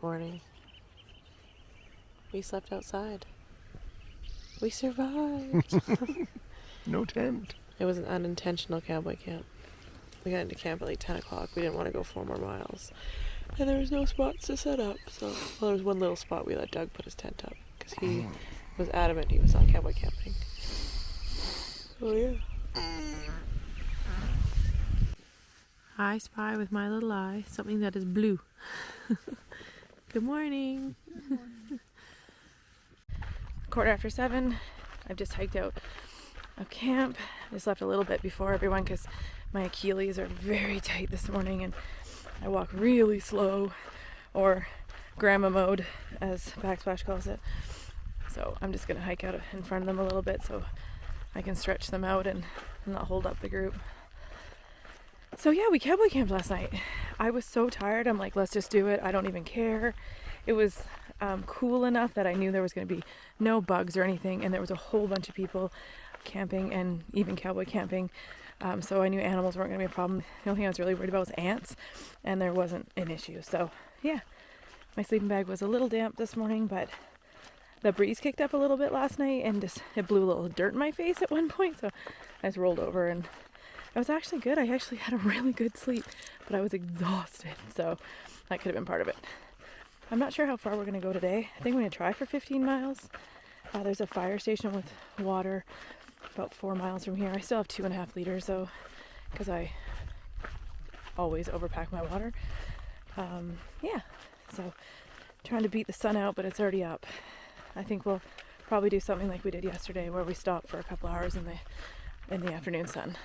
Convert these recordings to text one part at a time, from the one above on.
morning. We slept outside. We survived. No tent. It was an unintentional cowboy camp. We got into camp at like 10 o'clock. We didn't want to go 4 more miles. And there was no spots to set up. So, well, there was one little spot we let Doug put his tent up. Because he was adamant he was not cowboy camping. Oh, yeah. I spy with my little eye something that is blue. Good morning. Good morning. 7:15. I've just hiked out of camp. I just left a little bit before everyone because my Achilles are very tight this morning and I walk really slow, or grandma mode as Backsplash calls it. So I'm just going to hike out in front of them a little bit so I can stretch them out and not hold up the group. So yeah, we cowboy camped last night. I was so tired. I'm like, let's just do it. I don't even care. It was cool enough that I knew there was going to be no bugs or anything, and there was a whole bunch of people camping and even cowboy camping. So I knew animals weren't going to be a problem. The only thing I was really worried about was ants, and there wasn't an issue. So yeah, my sleeping bag was a little damp this morning, but the breeze kicked up a little bit last night and just it blew a little dirt in my face at one point. So I just rolled over and it was actually good. I actually had a really good sleep, but I was exhausted. So that could have been part of it. I'm not sure how far we're going to go today. I think we're going to try for 15 miles. There's a fire station with water about 4 miles from here. I still have 2.5 liters though, because I always overpack my water. Yeah, so trying to beat the sun out, but it's already up. I think we'll probably do something like we did yesterday where we stopped for a couple hours in the afternoon sun.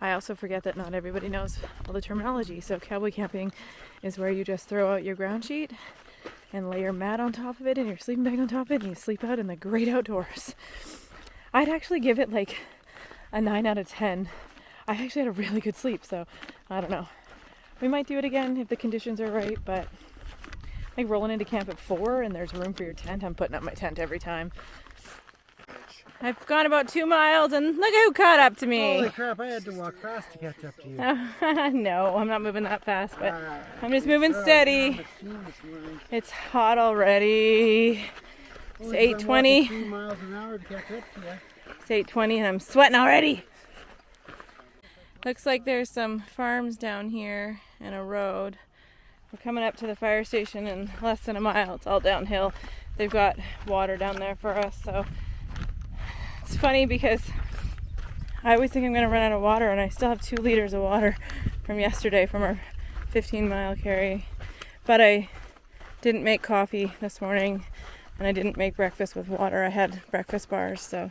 I also forget that not everybody knows all the terminology. So cowboy camping is where you just throw out your ground sheet and lay your mat on top of it and your sleeping bag on top of it and you sleep out in the great outdoors. I'd actually give it like a 9 out of 10. I actually had a really good sleep, so I don't know. We might do it again if the conditions are right, but like rolling into camp at 4 and there's room for your tent, I'm putting up my tent every time. I've gone about 2 miles and look who caught up to me. Holy crap, I had to walk fast to catch up to you. No, I'm not moving that fast, but I'm just moving steady. It's hot already. It's 8:20. 3 miles an hour to catch up to you. It's 8:20 and I'm sweating already. Looks like there's some farms down here and a road. We're coming up to the fire station in less than a mile. It's all downhill. They've got water down there for us, so it's funny because I always think I'm going to run out of water, and I still have 2 liters of water from yesterday from our 15-mile carry. But I didn't make coffee this morning, and I didn't make breakfast with water. I had breakfast bars, so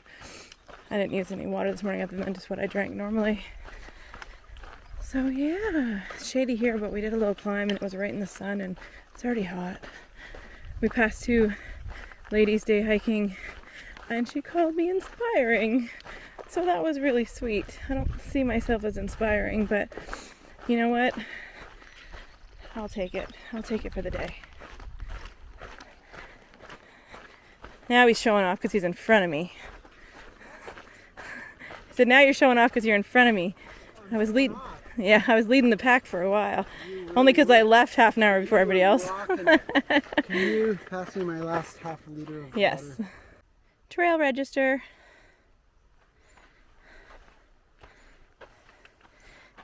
I didn't use any water this morning other than just what I drank normally. So yeah, it's shady here, but we did a little climb, and it was right in the sun, and it's already hot. We passed 2 ladies' day hiking, and she called me inspiring. So that was really sweet. I don't see myself as inspiring, but you know what? I'll take it. I'll take it for the day. Now he's showing off because he's in front of me. I said, now you're showing off because you're in front of me. I was leading the pack for a while. Only because I left half an hour before everybody else. Can you pass me my last half a liter of water? Yes. Trail register.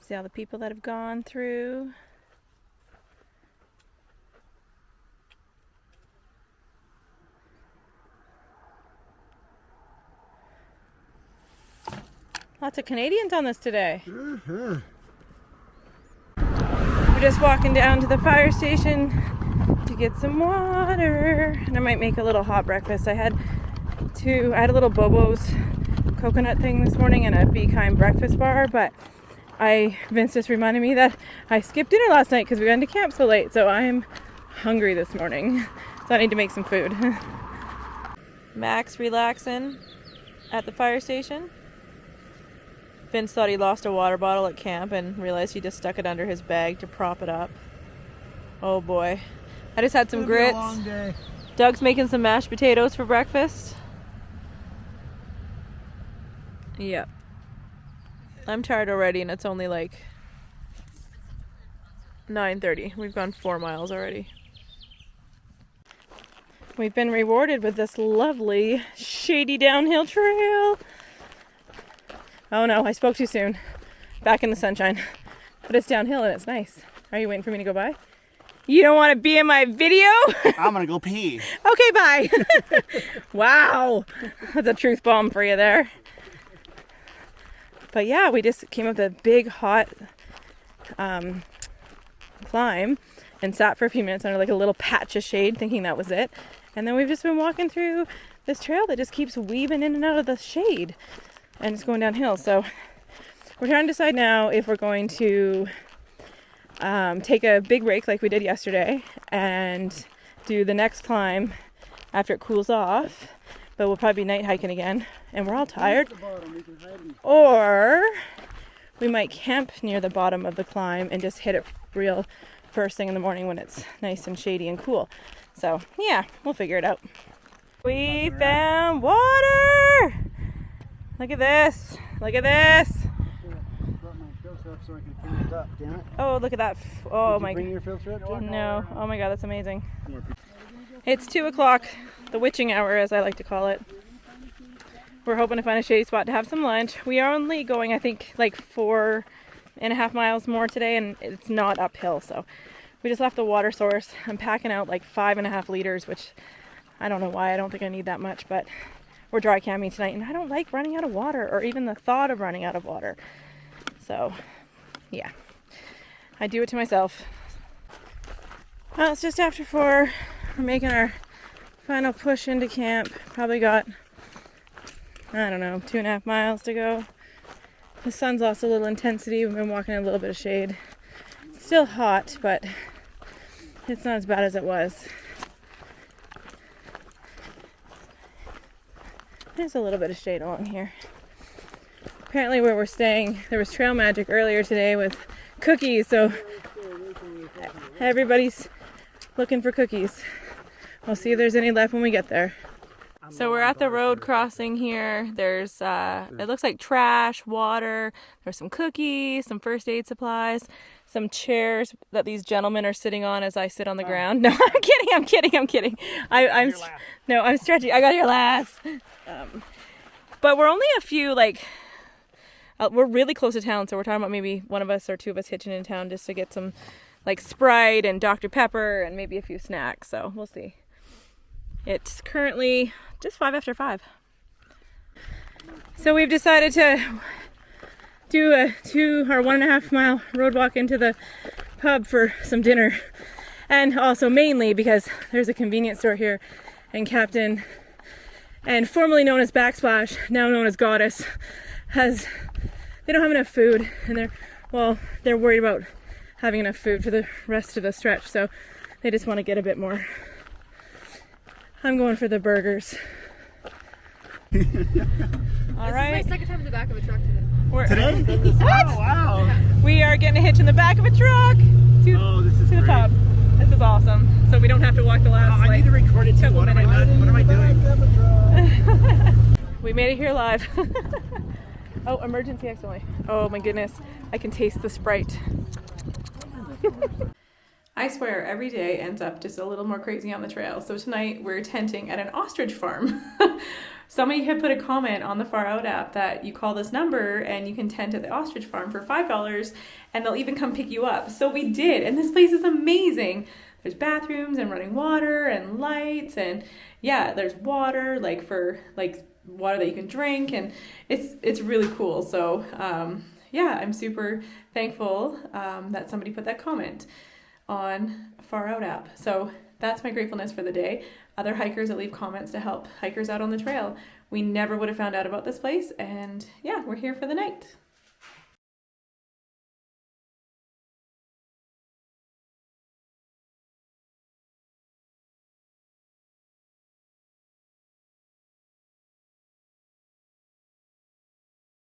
See all the people that have gone through. Lots of Canadians on this today. We're just walking down to the fire station to get some water. And I might make a little hot breakfast. I had a little Bobo's coconut thing this morning and a Be Kind breakfast bar, but Vince just reminded me that I skipped dinner last night because we got into camp so late, so I'm hungry this morning. So I need to make some food. Max relaxing at the fire station. Vince thought he lost a water bottle at camp and realized he just stuck it under his bag to prop it up. Oh boy. I just had some grits. It's been a long day. Doug's making some mashed potatoes for breakfast. Yep. I'm tired already and it's only like 9:30. We've gone 4 miles already. we've been rewarded with this lovely shady downhill trail. Oh no, I spoke too soon. Back in the sunshine. But it's downhill and it's nice. Are you waiting for me to go by? You don't want to be in my video? I'm gonna go pee. Okay, bye. Wow. That's a truth bomb for you there. But yeah, we just came up the big hot climb and sat for a few minutes under like a little patch of shade thinking that was it. And then we've just been walking through this trail that just keeps weaving in and out of the shade. And it's going downhill. So we're trying to decide now if we're going to take a big break like we did yesterday and do the next climb after it cools off, but we'll probably be night hiking again and we're all tired, or we might camp near the bottom of the climb and just hit it real first thing in the morning when it's nice and shady and cool. So yeah, we'll figure it out. We found water. Look at this, look at this. So I can fill it up, damn it. Oh, look at that. Oh Did my you bring god. your filter up, Jen? No. Oh my god, that's amazing. It's 2 o'clock, the witching hour as I like to call it. We're hoping to find a shady spot to have some lunch. We are only going, I think, like 4.5 miles more today, and it's not uphill, so we just left the water source. I'm packing out like 5.5 liters, which I don't know why. I don't think I need that much, but we're dry camping tonight, and I don't like running out of water or even the thought of running out of water. So yeah, I do it to myself. Well, it's just after 4. We're making our final push into camp. Probably got, I don't know, 2.5 miles to go. The sun's lost a little intensity. We've been walking in a little bit of shade. It's still hot, but it's not as bad as it was. There's a little bit of shade along here. Apparently where we're staying, there was trail magic earlier today with cookies, so everybody's looking for cookies. We'll see if there's any left when we get there. So we're at the road crossing here. There's, it looks like trash, water, there's some cookies, some first aid supplies, some chairs that these gentlemen are sitting on as I sit on the ground. No, I'm kidding. I'm stretching. I got here last. But we're only a few, like, we're really close to town, so we're talking about maybe one of us or two of us hitching in town just to get some like Sprite and Dr. Pepper and maybe a few snacks, so we'll see. It's currently just 5 after 5. So we've decided to do a 2 or 1.5 mile road walk into the pub for some dinner. And also mainly because there's a convenience store here, and Captain, and formerly known as Backsplash, now known as Goddess, they don't have enough food, and they're worried about having enough food for the rest of the stretch, so they just want to get a bit more. I'm going for the burgers. All This right. is my second time in the back of a truck today. Today? What? Oh, wow. We are getting a hitch in the back of a truck This is to the great. pub. This is awesome. So we don't have to walk the last I need to record it too. couple What am I minutes. doing? We made it here live. Oh, emergency exit only. Oh my goodness. I can taste the Sprite. I swear every day ends up just a little more crazy on the trail. So tonight we're tenting at an ostrich farm. Somebody had put a comment on the Far Out app that you call this number and you can tent at the ostrich farm for $5 and they'll even come pick you up. So we did, and this place is amazing. There's bathrooms and running water and lights, and yeah, there's water like for like water that you can drink, and it's really cool. So yeah, I'm super thankful that somebody put that comment on Far Out app. So that's my gratefulness for the day. Other hikers that leave comments to help hikers out on the trail. We never would have found out about this place, and yeah, we're here for the night.